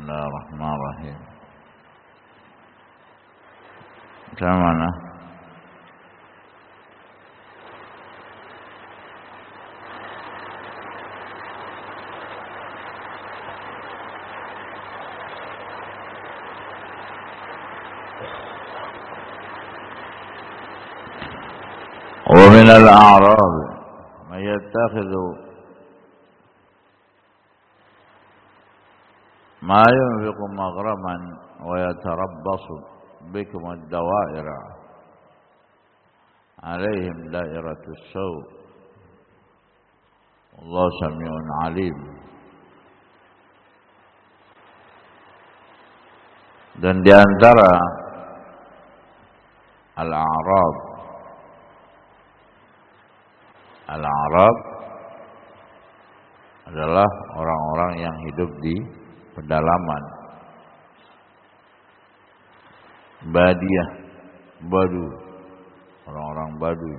Bismillahirrahmanirrahim. Sampai mana? ومن الأعراب من يتخذ ما ينفق مغرما ويتربص بكم الدوائر عليهم دائرة السوء والله سميع عليم. Dan di antara Al-A'rab adalah orang-orang yang hidup di pedalaman, Badiah, Badu, orang-orang Baduy,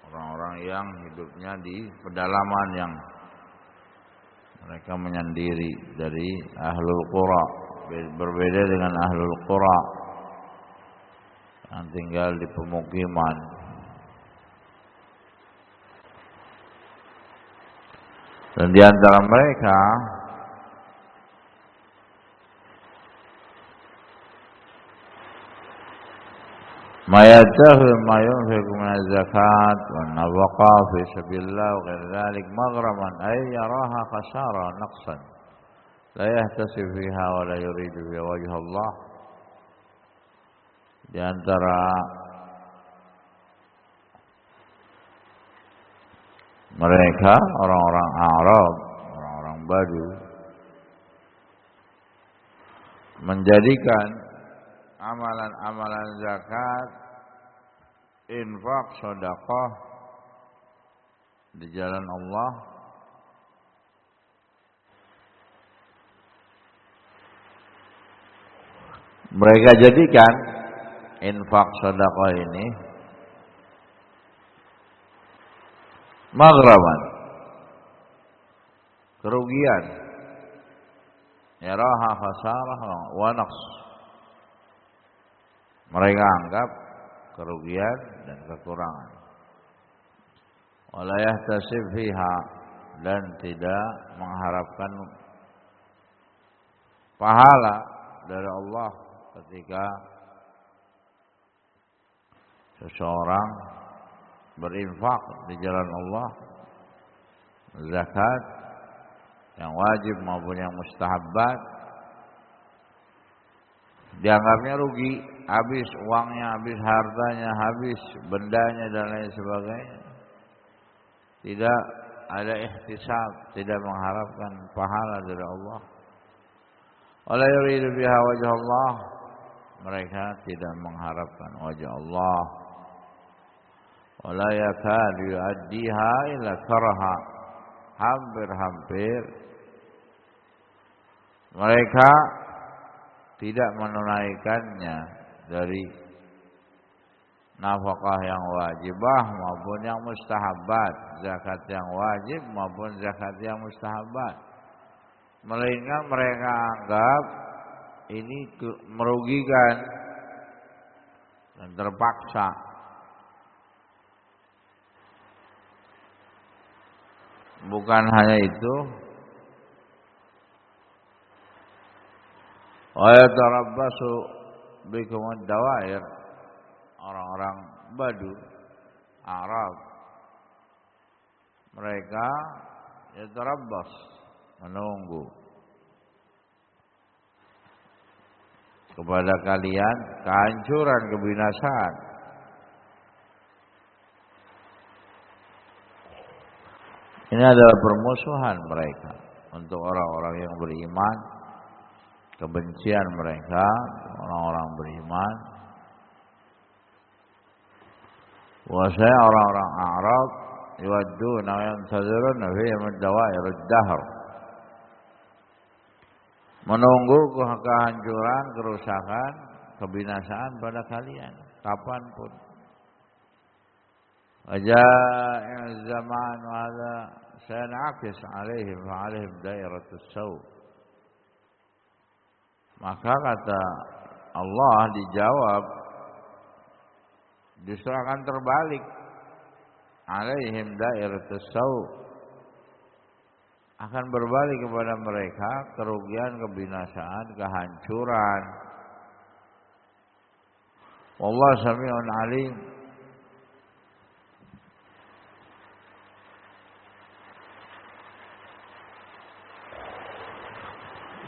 orang-orang yang hidupnya di pedalaman yang mereka menyendiri dari Ahlul Qura, berbeda dengan Ahlul Qura yang tinggal di pemukiman. Dan di antara mereka mayatahu ma yunfiqu min az-zakat wan nafaqa fi sabilillah wa ghayr dhalik maghraman ay yaraha khasara naqsan la yahtasib fiha wa la yuridu bi wajhi Allah. Di antara mereka orang-orang Arab, orang-orang Badu menjadikan amalan-amalan zakat, infak, sedekah di jalan Allah mereka jadikan infak sedekah ini maghraman, kerugian, yaraha khasarah wa naqs. Mereka anggap kerugian dan kekurangan. Wala yahtasib fiha, dan tidak mengharapkan pahala dari Allah ketika seseorang berinfak di jalan Allah, zakat yang wajib maupun yang mustahabbat, dianggapnya rugi, habis uangnya, habis hartanya, habis bendanya dan lain sebagainya. Tidak ada ihtisab, tidak mengharapkan pahala dari Allah. Wala yuridu biha wajh Allah, mereka tidak mengharapkan wajah Allah. Wala yakadu yu'addiha ila karaha, hampir-hampir mereka tidak menunaikannya dari nafkah yang wajibah maupun yang mustahabat, zakat yang wajib maupun zakat yang mustahabat, melainkan mereka anggap ini merugikan dan terpaksa. Bukan hanya itu, wa yatarabbasu bikum ad-dawair, orang-orang Badu, Arab, mereka yatarabbas, menunggu kepada kalian kehancuran, kebinasaan. Ini adalah permusuhan mereka untuk orang-orang yang beriman, kebencian mereka orang-orang beriman. Wahai orang-orang Arab, yuwadduna wa yantaziruna fihim ad-dawair ad-dahr, menunggu kehancuran, kerusakan, kebinasaan pada kalian kapanpun. Wajah zaman wala sanaqis alaihim wa alaihim dairatus saw, Maka kata Allah dijawab justru akan terbalik. Alaihim dairatus sau', akan berbalik kepada mereka kerugian, kebinasaan, kehancuran. Wallahu sami'un alim.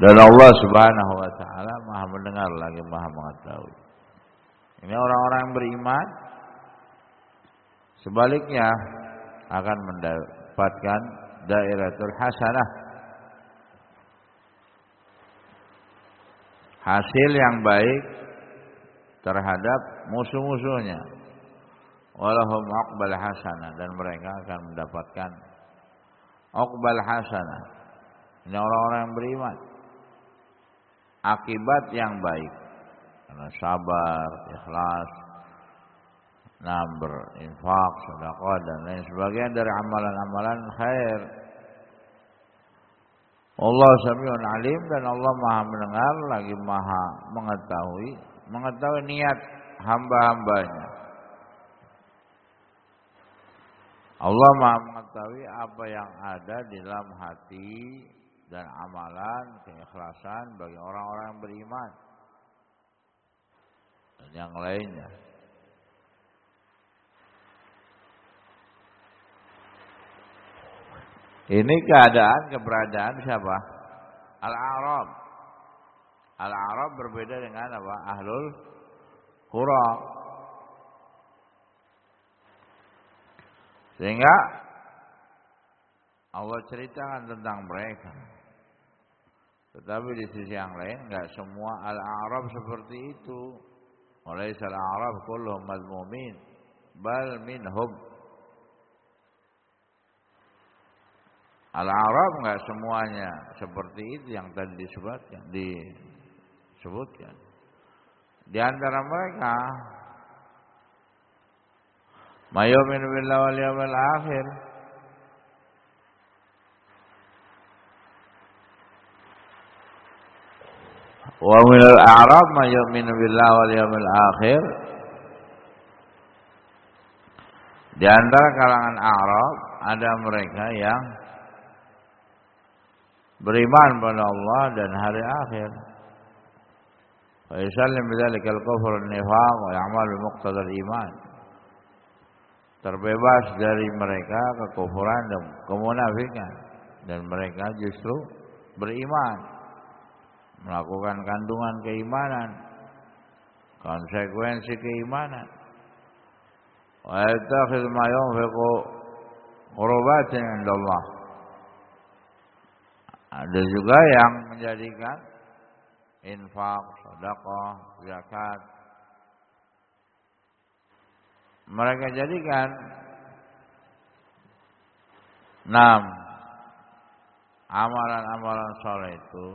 Dan Allah Subhanahu wa taala Maha mendengar lagi Maha mengetahui. Ini orang-orang yang beriman sebaliknya akan mendapatkan dairatul hasanah, hasil yang baik terhadap musuh-musuhnya. Walahum uqbal hasanah, dan mereka akan mendapatkan uqbal hasanah. Ini orang-orang yang beriman, akibat yang baik karena sabar, ikhlas, berinfak, sedekah dan lain sebagainya dari amalan-amalan khair. Allah Sami'un Alim, dan Allah Maha mendengar lagi Maha mengetahui niat hamba-hambanya. Allah Maha mengetahui apa yang ada di dalam hati dan amalan keikhlasan bagi orang-orang yang beriman dan yang lainnya. Ini keberadaan siapa? Al-A'rab. Al-A'rab berbeda dengan apa? Ahlul Qura. Sehingga Allah ceritakan tentang mereka. Tetapi di sisi yang lain enggak semua Al-A'rab seperti itu. Walaysa al-A'rab kulluhum mazmumin, bal minhum. Al-A'rab enggak semuanya seperti itu yang tadi disebutkan. Di antara mereka mayu'minu billahi wal yawmil akhir, wa minal a'rab mayu'minu billahi wal yawmil akhir. Di antara kalangan Arab ada mereka yang beriman pada Allah dan hari akhir. Wa yusallim bidzalikal kufr an-nifaq wa ya'mal bi muqtadal iman. Terbebas dari mereka kekufuran dan kemunafikan, dan mereka justru beriman, melakukan kandungan keimanan, konsekuensi keimanan. Wa yattakhidhu ma yunfiqu qurbatin 'indallah. Ada juga yang menjadikan infak, sedekah, zakat, mereka jadikan amalan-amalan saleh itu,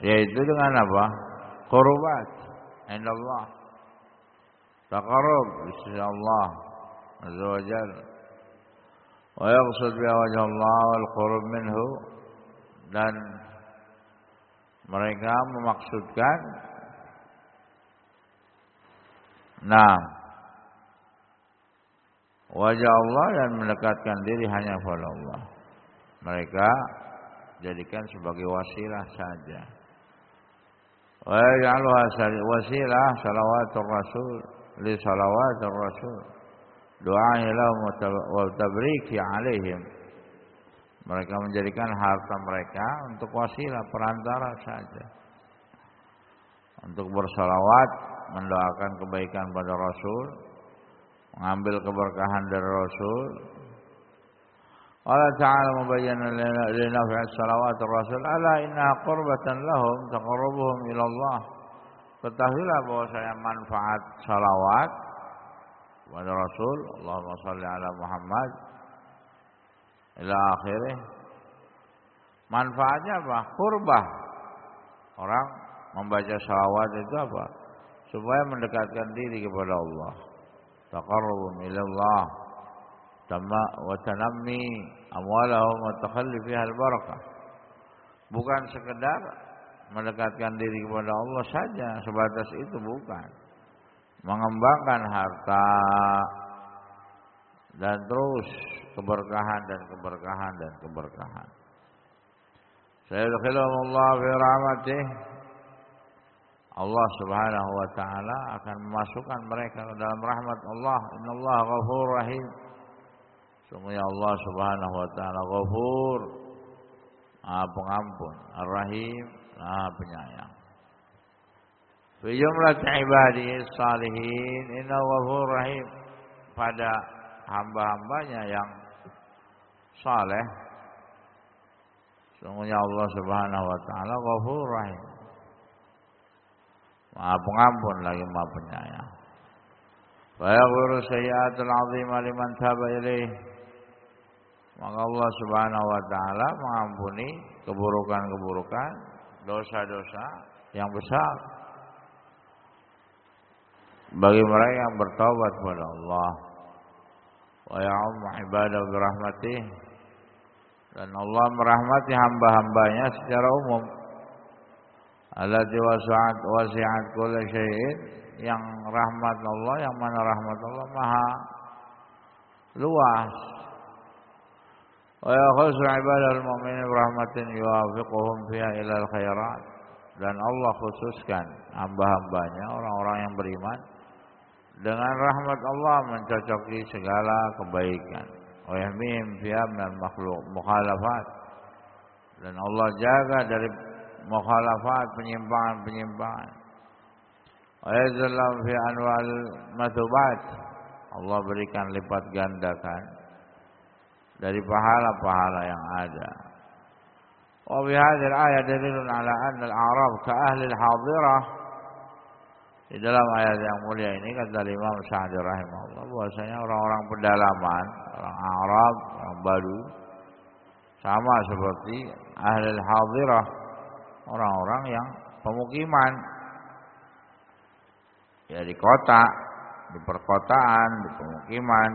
yaitu dengan apa? Qurbat indallah, taqarrub ila Allah azza wa jalla, wa yaqsud bi wajhi Allah wal qurb minhu, dan mereka memaksudkan wajah Allah dan mendekatkan diri hanya kepada Allah. Mereka jadikan sebagai wasilah saja. Wa yaj'aluha wasilah salawatur rasul li salawatur rasul, doa lahum wa tabriki alaihim. Mereka menjadikan harta mereka untuk wasilah, perantara saja, untuk bersalawat, mendoakan kebaikan pada Rasul, mengambil keberkahan dari Rasul. Allah Ta'ala membayyana li naf'i salawat Rasul, ala inna qurbatan lahum taqarrubuhum ila Allah. Ketahuilah bahwasanya manfaat salawat pada Rasul, Allahumma shalli ala Muhammad ila akhirih. Manfaatnya apa? Qurbah. Orang membaca salawat itu apa? Supaya mendekatkan diri kepada Allah. Taqarrubun ila Allah, wa tanammi amwalahum wa takhalli fiha al-barakah. Bukan sekedar mendekatkan diri kepada Allah saja, sebatas itu bukan. Mengembangkan harta dan terus keberkahan dan keberkahan dan keberkahan. Sayadkhilullah fi rahmatih. Allah Subhanahu wa taala akan memasukkan mereka ke dalam rahmat Allah. Innallaha ghafurur rahim. Sungguhnya Allah Subhanahu wa taala Ghafur, Maha Pengampun, Ar-Rahim, Maha Penyayang. Fi jumlah ibadihi salihin innahu ghafurur rahim. Pada hamba-hambanya yang saleh, sungguhnya Allah Subhanahu wa taala Ghafurur Rahim. Maha Pengampun lagi Maha Penyayang. Wa yaghfiru sayyi'atil 'azimah liman taba ilaih. Maka Allah Subhanahu wa taala mengampuni keburukan-keburukan, dosa-dosa yang besar bagi mereka yang bertaubat kepada Allah. Wa ya'ummu ibadahu bi rahmatih. Dan Allah merahmati hamba-hambanya secara umum. Allati wasi'at kulla syai'in, yang rahmat Allah, yang mana rahmat Allah maha luas. Wa yakhussu ibadal mu'minin bi rahmatin yuwafiquhum fiha ilal khairat. Dan Allah khususkan hamba-hambanya, orang-orang yang beriman, dengan rahmat Allah mencocoki segala kebaikan. Wa yahmihim fiha minal mukhalafat. Dan Allah jaga dari mukhalafat, penyimpangan-penyimpangan. Wa yazallahu fi anwal mathubat. Allah berikan lipat gandakan dari pahala-pahala yang ada. Wa bi hadzal ayat dalilun ala anna al-a'rab ka ahli al-hadirah. Di dalam ayat yang mulia ini kata Imam Sa'di rahimahullah bahwasanya orang-orang pedalaman, orang Arab, orang Badu sama seperti ahli al-hadirah, orang-orang yang pemukiman ya di kota, di perkotaan, di pemukiman.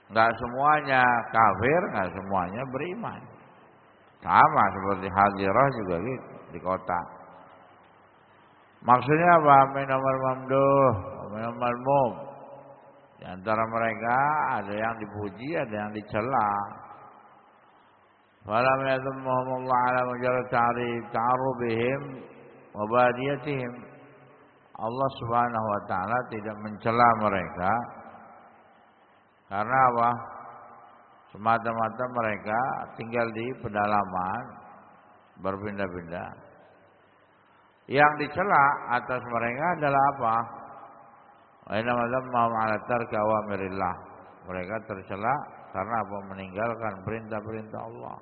Enggak semuanya kafir, enggak semuanya beriman. Sama seperti hadirah juga gitu di kota. Maksudnya apa? Minamul mamduh, minamul malmum. Di antara mereka ada yang dipuji, ada yang dicela. Falam yadhummuhumullah ala mujarrad ta'arubihim wa badiyatihim. Allah Subhanahu wa taala tidak mencela mereka karena apa? Semata-mata mereka tinggal di pedalaman, berpindah-pindah. Yang dicela atas mereka adalah apa? Wa inna madzammahum 'ala tarki awamirillah. Mereka tercela karena apa? Meninggalkan perintah-perintah Allah.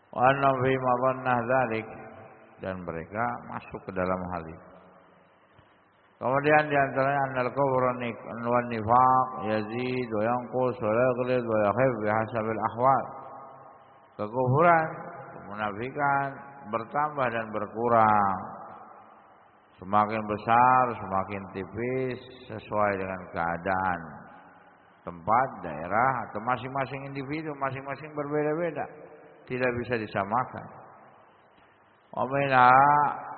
Wa anna fi madhannah dzalik, dan mereka masuk ke dalam hal itu. Kemudian di antaranya annal kufra wan nifaq yazid wa yanqus wa yaghlid wa yakhif bihasabil ahwal. Kekufuran, kemunafikan bertambah dan berkurang. Semakin besar, semakin tipis sesuai dengan keadaan tempat, daerah atau masing-masing individu, masing-masing berbeda-beda. Tidak bisa disamakan. Wa minha,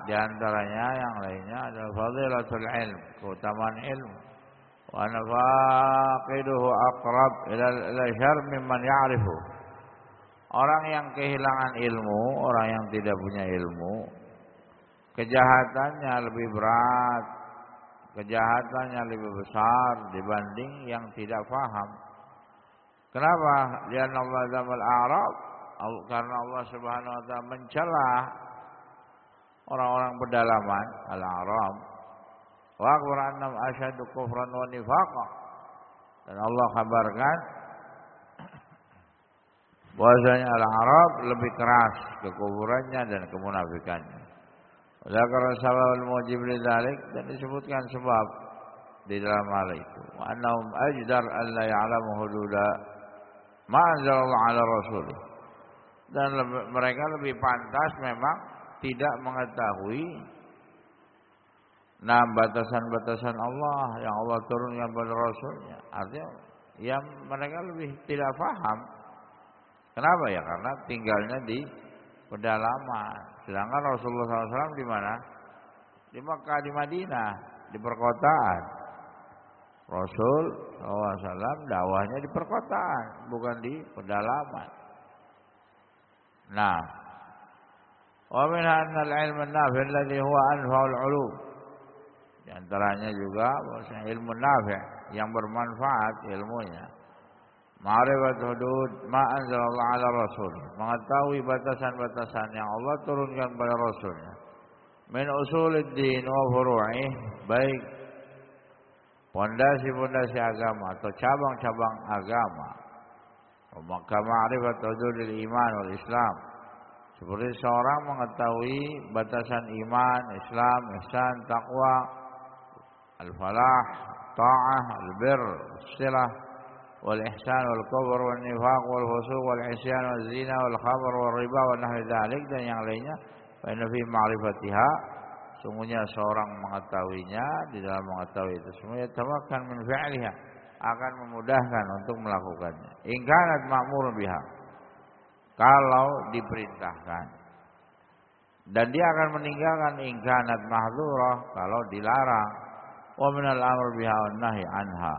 di antaranya yang lainnya adalah fadilatul ilm, keutamaan ilmu. Wa nafaqiduhu aqrab ila syarr mimman ya'rifu. Orang yang kehilangan ilmu, orang yang tidak punya ilmu, kejahatannya lebih berat, kejahatannya lebih besar dibanding yang tidak paham. Kenapa? Lianna Allah zamal a'rab, karena Allah Subhanahu wa taala mencela orang-orang pedalaman, al-a'rab. Wa akhbar annahum asyaddu kufran wa nifaqa. Dan Allah kabarkan bahwasanya al-a'rab lebih keras kekufurannya dan kemunafikannya. Zakar sabab al-mujib lidzalik, dan disebutkan sebab di dalam hal itu. Wa annahum ajdar an la ya'lamu hududa ma anzalallahu 'ala rasulih. Dan mereka lebih pantas memang tidak mengetahui batasan-batasan Allah yang Allah turunkan pada Rasulnya. Artinya ya mereka lebih tidak paham. Kenapa ya? Karena tinggalnya di pedalaman. Sedangkan Rasulullah SAW di mana? Di Mekah, di Madinah, di perkotaan. Rasul SAW dakwahnya di perkotaan, bukan di pedalaman. Nah, wa minha anna al-ilm an-nafi' alladhi huwa anfa'ul 'ulum. Di antaranya juga bahwasanya ilmu nafi' yang bermanfaat ilmunya. Ma'rifat hudud ma anzalallahu 'ala rasul, mengetahui batasan-batasan yang Allah turunkan pada rasulnya. Min usuluddin wa furu'ih, baik pondasi-pondasi agama atau cabang-cabang agama. Maka ma'rifat hududil iman wal Islam, seperti seorang mengetahui batasan iman, Islam, ihsan, taqwa, al-falah, ta'ah, al-bir, as-silah, wal ihsan wal kufur wal nifaq wal fusuq wal isyan wal zina wal khamr wal riba wa nahwi dzalik, dan yang lainnya. Fa inna fi ma'rifatiha, sungguhnya seorang mengetahuinya, di dalam mengetahui itu semuanya tamakkan min fi'liha, akan memudahkan untuk melakukannya. In kanat ma'murun biha, kalau diperintahkan, dan dia akan meninggalkan in kanat mahdhurah, kalau dilarang. Wa minal amr biha wan nahi anha.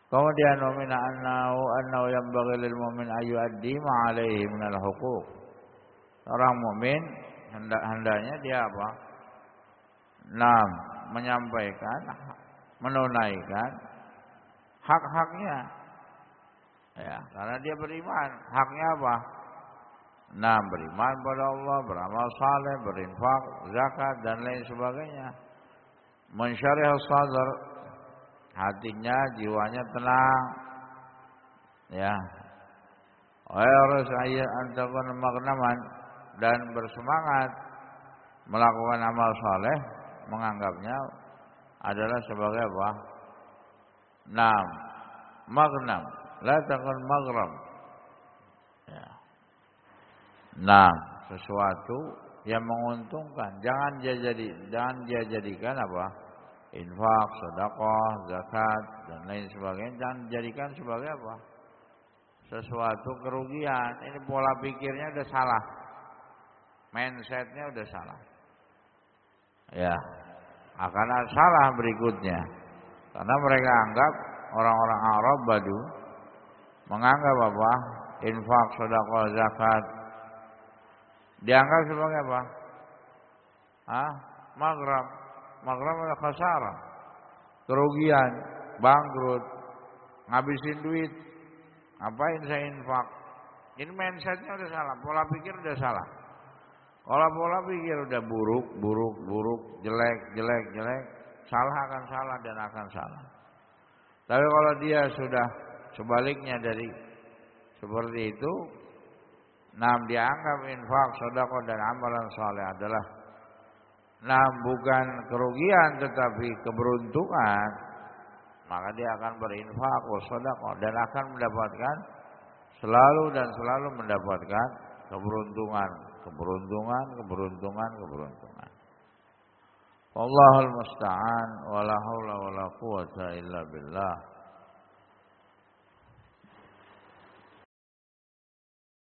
Kemudian wa min annahu yanbaghi lil mu'min ay yu'addi ma 'alaihi minal huquq. Orang mukmin hendaknya dia apa? Menyampaikan, menunaikan hak-haknya. Ya, karena dia beriman. Haknya apa? Beriman pada Allah, beramal saleh, berinfak, zakat dan lain sebagainya. Mensyarih sadr, hatinya, jiwanya tenang. Ya. Harus ayat antakun magnaman, dan bersemangat melakukan amal saleh, menganggapnya adalah sebagai apa? Magnam, la takun maghram. Ya. Sesuatu yang menguntungkan, jangan dia jadikan apa? Infak, sedekah, zakat dan lain sebagainya, jangan jadikan sebagai apa? Sesuatu kerugian. Ini pola pikirnya udah salah. Mindsetnya udah salah. Ya, akan salah berikutnya. Karena mereka anggap, orang-orang Arab Badu menganggap apa? Infak, sedekah, zakat dianggap sebagai apa? Maghram. Maghram adalah khasarah, kerugian, bangkrut, ngabisin duit. Ngapain saya infak? Ini mindsetnya udah salah, pola pikir udah salah. Kalau pola pikir udah buruk, jelek, salah akan salah dan akan salah. Tapi kalau dia sudah sebaliknya dari seperti itu, dia anggap infak, sedekah dan amalan saleh adalah bukan kerugian tetapi keberuntungan, maka dia akan berinfak, sedekah dan akan mendapatkan selalu mendapatkan keberuntungan. Wallahul musta'an, wala haula wala quwwata illa billah.